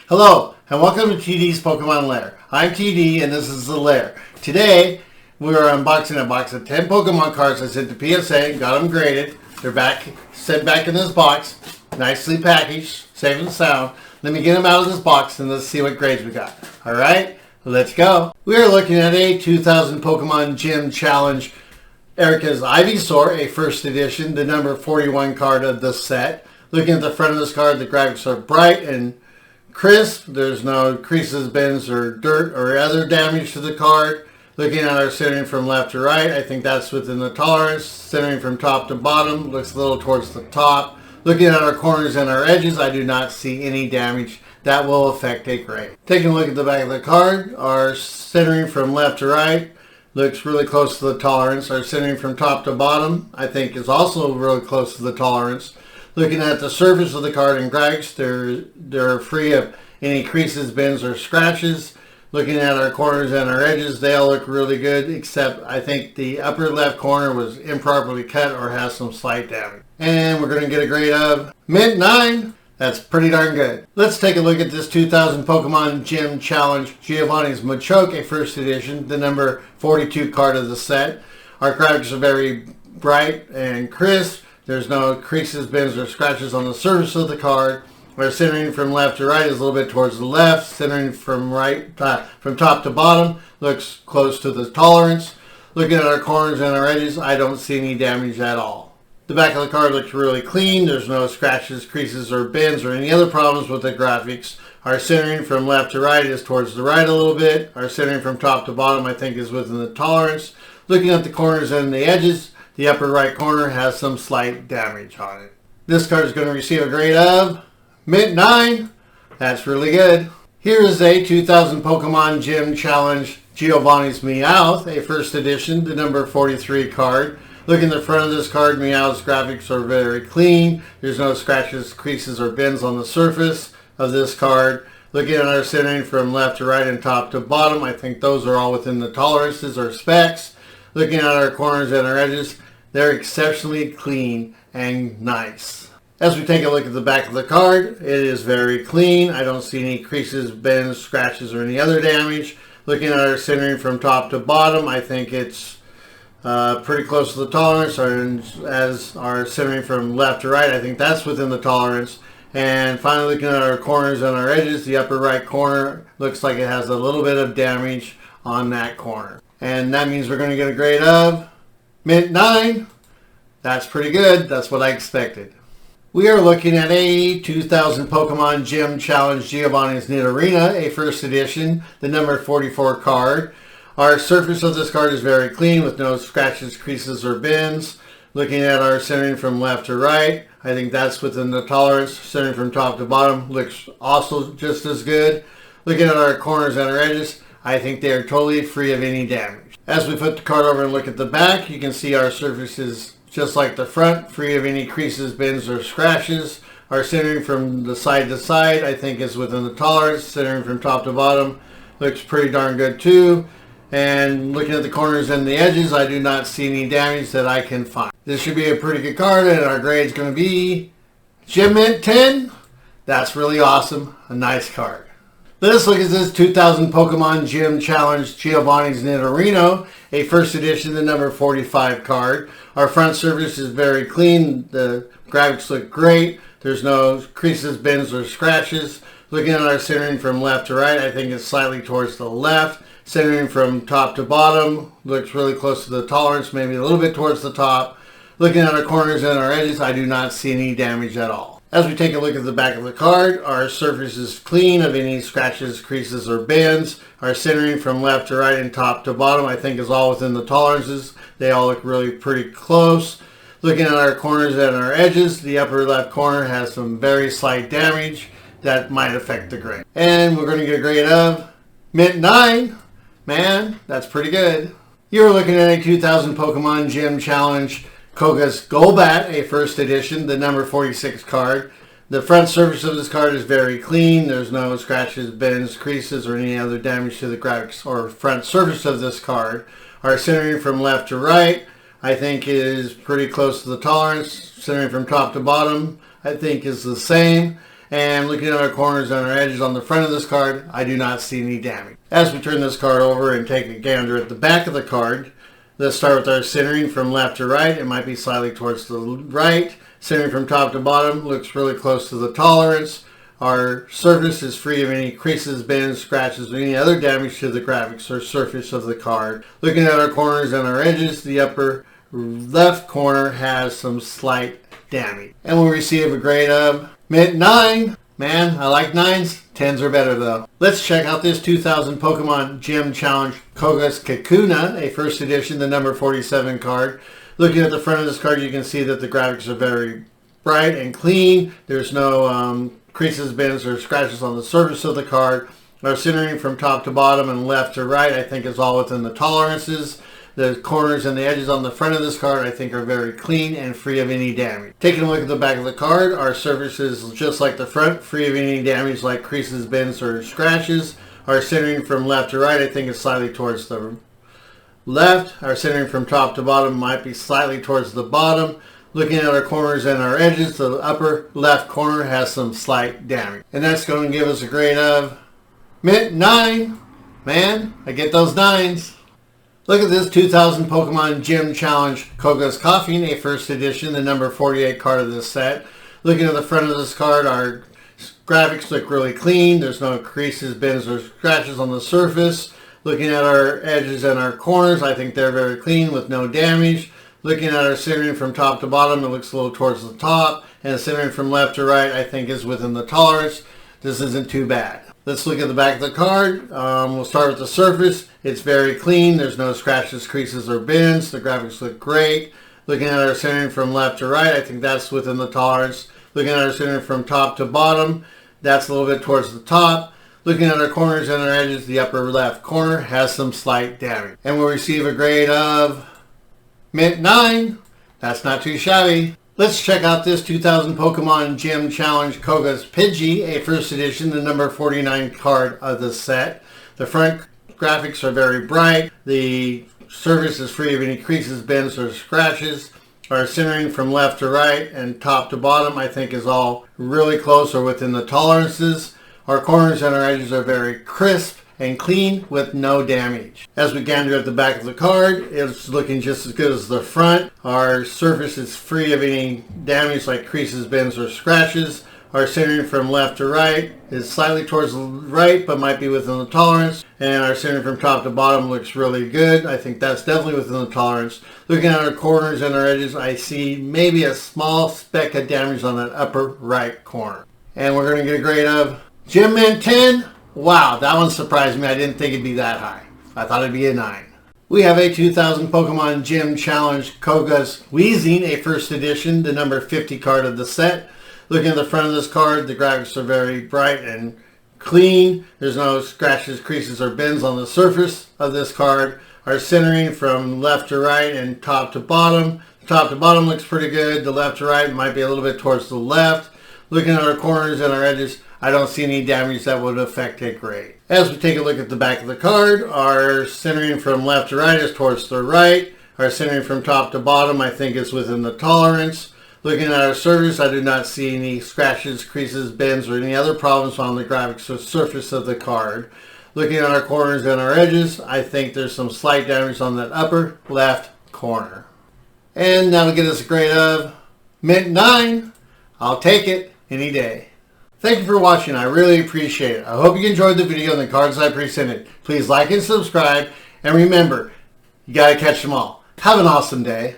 Hello, and welcome to TD's Pokemon Lair. I'm TD, and this is the Lair. Today, we are unboxing a box of 10 Pokemon cards I sent to PSA and got them graded. They're sent back in this box, nicely packaged, safe and sound. Let me get them out of this box and let's see what grades we got. Alright, let's go. We are looking at a 2000 Pokemon Gym Challenge Erika's Ivysaur, a first edition, the number 41 card of the set. Looking at the front of this card, the graphics are bright and crisp. There's no creases, bends, or dirt or other damage to the card. Looking at our centering from left to right, I think that's within the tolerance. Centering from top to bottom, looks a little towards the top. Looking at our corners and our edges, I do not see any damage that will affect a grade. Taking a look at the back of the card, our centering from left to right looks really close to the tolerance. Our centering from top to bottom, I think, is also really close to the tolerance. Looking at the surface of the card and graphics, they're free of any creases, bends, or scratches. Looking at our corners and our edges, they all look really good, except I think the upper left corner was improperly cut or has some slight damage. And we're going to get a grade of Mint 9. That's pretty darn good. Let's take a look at this 2000 Pokemon Gym Challenge Giovanni's Machoke, a first edition, the number 42 card of the set. Our graphics are very bright and crisp. There's no creases, bends, or scratches on the surface of the card. Our centering from left to right is a little bit towards the left. Centering from from top to bottom looks close to the tolerance. Looking at our corners and our edges, I don't see any damage at all. The back of the card looks really clean. There's no scratches, creases, or bends, or any other problems with the graphics. Our centering from left to right is towards the right a little bit. Our centering from top to bottom, I think, is within the tolerance. Looking at the corners and the edges, the upper right corner has some slight damage on it. This card is going to receive a grade of Mint 9. That's really good. Here is a 2000 Pokemon Gym Challenge Giovanni's Meowth, a first edition, the number 43 card. Looking at the front of this card, Meowth's graphics are very clean. There's no scratches, creases, or bends on the surface of this card. Looking at our centering from left to right and top to bottom, I think those are all within the tolerances or specs. Looking at our corners and our edges, they're exceptionally clean and nice. As we take a look at the back of the card, it is very clean. I don't see any creases, bends, scratches, or any other damage. Looking at our centering from top to bottom, I think it's pretty close to the tolerance. As our centering from left to right, I think that's within the tolerance. And finally, looking at our corners and our edges, the upper right corner looks like it has a little bit of damage on that corner. And that means we're going to get a grade of Mint 9. That's pretty good. That's what I expected. We are looking at a 2000 Pokemon Gym Challenge Giovanni's Nidorina, a first edition, the number 44 card. Our surface of this card is very clean with no scratches, creases, or bends. Looking at our centering from left to right, I think that's within the tolerance. Centering from top to bottom looks also just as good. Looking at our corners and our edges, I think they are totally free of any damage. As we flip the card over and look at the back, you can see our surface is just like the front, free of any creases, bends, or scratches. Our centering from the side to side, I think, is within the tolerance. Centering from top to bottom looks pretty darn good too. And looking at the corners and the edges, I do not see any damage that I can find. This should be a pretty good card, and our grade is going to be Gym Mint 10. That's really awesome. A nice card. Let us look at this 2000 Pokemon Gym Challenge Giovanni's Nidorino, a first edition, the number 45 card. Our front surface is very clean. The graphics look great. There's no creases, bends, or scratches. Looking at our centering from left to right, I think it's slightly towards the left. Centering from top to bottom looks really close to the tolerance, maybe a little bit towards the top. Looking at our corners and our edges, I do not see any damage at all. As we take a look at the back of the card, our surface is clean of any scratches, creases, or bends. Our centering from left to right and top to bottom, I think, is all within the tolerances. They all look really pretty close. Looking at our corners and our edges, the upper left corner has some very slight damage that might affect the grade. And we're going to get a grade of Mint 9. Man, that's pretty good. You're looking at a 2000 Pokemon Gym Challenge Koga's Golbat, a first edition, the number 46 card. The front surface of this card is very clean. There's no scratches, bends, creases, or any other damage to the graphics or front surface of this card. Our centering from left to right, I think, is pretty close to the tolerance. Centering from top to bottom, I think, is the same. And looking at our corners and our edges on the front of this card, I do not see any damage. As we turn this card over and take a gander at the back of the card, let's start with our centering from left to right. It might be slightly towards the right. Centering from top to bottom looks really close to the tolerance. Our surface is free of any creases, bends, scratches, or any other damage to the graphics or surface of the card. Looking at our corners and our edges, the upper left corner has some slight damage. And we'll receive a grade of mint 9. Man, I like 9s. 10s are better though. Let's check out this 2000 Pokemon Gym Challenge Koga's Kakuna, a first edition, the number 47 card. Looking at the front of this card, you can see that the graphics are very bright and clean. There's no creases, bends, or scratches on the surface of the card. Our centering from top to bottom and left to right, I think, is all within the tolerances. The corners and the edges on the front of this card, I think, are very clean and free of any damage. Taking a look at the back of the card, our surface is just like the front, free of any damage like creases, bends, or scratches. Our centering from left to right, I think, is slightly towards the left. Our centering from top to bottom might be slightly towards the bottom. Looking at our corners and our edges, the upper left corner has some slight damage. And that's going to give us a grade of mint 9. Man, I get those 9s. Look at this 2000 Pokemon Gym Challenge Koga's Coughing, a first edition, the number 48 card of this set. Looking at the front of this card, our graphics look really clean. There's no creases, bends, or scratches on the surface. Looking at our edges and our corners, I think they're very clean with no damage. Looking at our centering from top to bottom, it looks a little towards the top. And centering from left to right, I think, is within the tolerance. This isn't too bad. Let's look at the back of the card. We'll start with the surface. It's very clean. There's no scratches, creases, or bends. The graphics look great. Looking at our centering from left to right, I think that's within the tolerance. Looking at our centering from top to bottom, that's a little bit towards the top. Looking at our corners and our edges, the upper left corner has some slight damage. And we'll receive a grade of mint 9. That's not too shabby. Let's check out this 2000 Pokemon Gym Challenge Koga's Pidgey, a first edition, the number 49 card of the set. The front graphics are very bright. The surface is free of any creases, bends, or scratches. Our centering from left to right and top to bottom, I think, is all really close or within the tolerances. Our corners and our edges are very crisp and clean with no damage. As we gander at the back of the card, it's looking just as good as the front. Our surface is free of any damage like creases, bends, or scratches. Our centering from left to right is slightly towards the right, but might be within the tolerance. And our centering from top to bottom looks really good. I think that's definitely within the tolerance. Looking at our corners and our edges, I see maybe a small speck of damage on that upper right corner. And we're going to get a grade of Gym Mint 10. Wow, that one surprised me. I didn't think it'd be that high. I thought it'd be a 9. We have a 2000 Pokemon Gym Challenge Koga's Wheezing, a first edition, the number 50 card of the set. Looking at the front of this card, the graphics are very bright and clean. There's no scratches, creases, or bends on the surface of this card. Our centering from left to right and top to bottom. The top to bottom looks pretty good. The left to right might be a little bit towards the left. Looking at our corners and our edges, I don't see any damage that would affect a grade. As we take a look at the back of the card, our centering from left to right is towards the right. Our centering from top to bottom, I think, is within the tolerance. Looking at our surface, I do not see any scratches, creases, bends, or any other problems on the graphics or surface of the card. Looking at our corners and our edges, I think there's some slight damage on that upper left corner. And that'll get us a grade of mint 9. I'll take it any day. Thank you for watching. I really appreciate it. I hope you enjoyed the video and the cards I presented. Please like and subscribe. And remember, you got to catch them all. Have an awesome day.